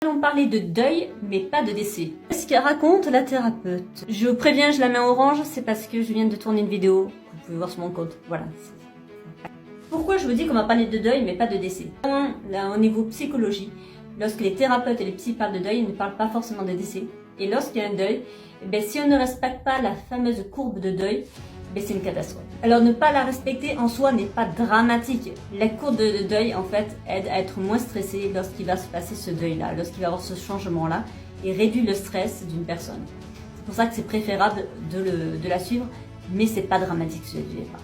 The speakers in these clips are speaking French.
On parlait de deuil, mais pas de décès. Qu'est-ce qu'elle raconte la thérapeute? Je vous préviens, je la mets en orange, c'est parce que je viens de tourner une vidéo. Vous pouvez voir sur mon compte, voilà. Pourquoi je vous dis qu'on va parler de deuil, mais pas de décès? Là, au niveau psychologie, lorsque les thérapeutes et les psys parlent de deuil, ils ne parlent pas forcément de décès. Et lorsqu'il y a un deuil, si on ne respecte pas la fameuse courbe de deuil, c'est une catastrophe. Alors ne pas la respecter en soi n'est pas dramatique. La courbe de deuil en fait aide à être moins stressé lorsqu'il va se passer ce deuil-là, lorsqu'il va y avoir ce changement-là, et réduit le stress d'une personne. C'est pour ça que c'est préférable de la suivre, mais c'est pas dramatique si vous ne suivez pas.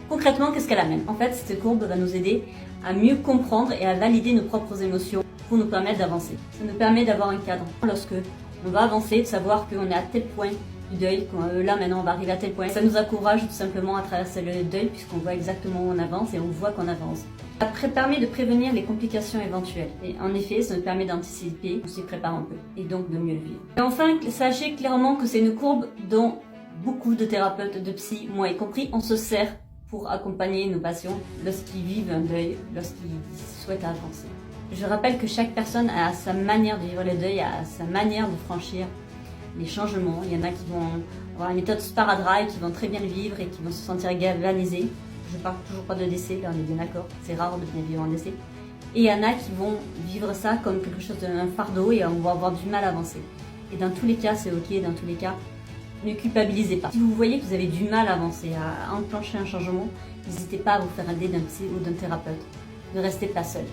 Concrètement, qu'est-ce qu'elle amène? En fait, cette courbe va nous aider à mieux comprendre et à valider nos propres émotions pour nous permettre d'avancer. Ça nous permet d'avoir un cadre. Lorsque on va avancer, de savoir qu'on est à tel point du deuil, là maintenant on va arriver à tel point. Ça nous encourage tout simplement à traverser le deuil puisqu'on voit exactement où on avance et on voit qu'on avance. Ça permet de prévenir les complications éventuelles. Et en effet, ça nous permet d'anticiper, on s'y prépare un peu et donc de mieux le vivre. Et enfin, sachez clairement que c'est une courbe dont beaucoup de thérapeutes, de psy, moi y compris, on se sert pour accompagner nos patients lorsqu'ils vivent un deuil, lorsqu'ils souhaitent avancer. Je rappelle que chaque personne a sa manière de vivre le deuil, a sa manière de franchir les changements. Il y en a qui vont avoir une méthode sparadrap et qui vont très bien le vivre et qui vont se sentir galvanisés. Je ne parle toujours pas de décès, là on est bien d'accord, c'est rare de bien vivre un décès. Et il y en a qui vont vivre ça comme quelque chose d'un fardeau et on va avoir du mal à avancer. Et dans tous les cas, c'est ok, dans tous les cas, ne culpabilisez pas. Si vous voyez que vous avez du mal à avancer, à enclencher un changement, n'hésitez pas à vous faire aider d'un psy ou d'un thérapeute. Ne restez pas seul.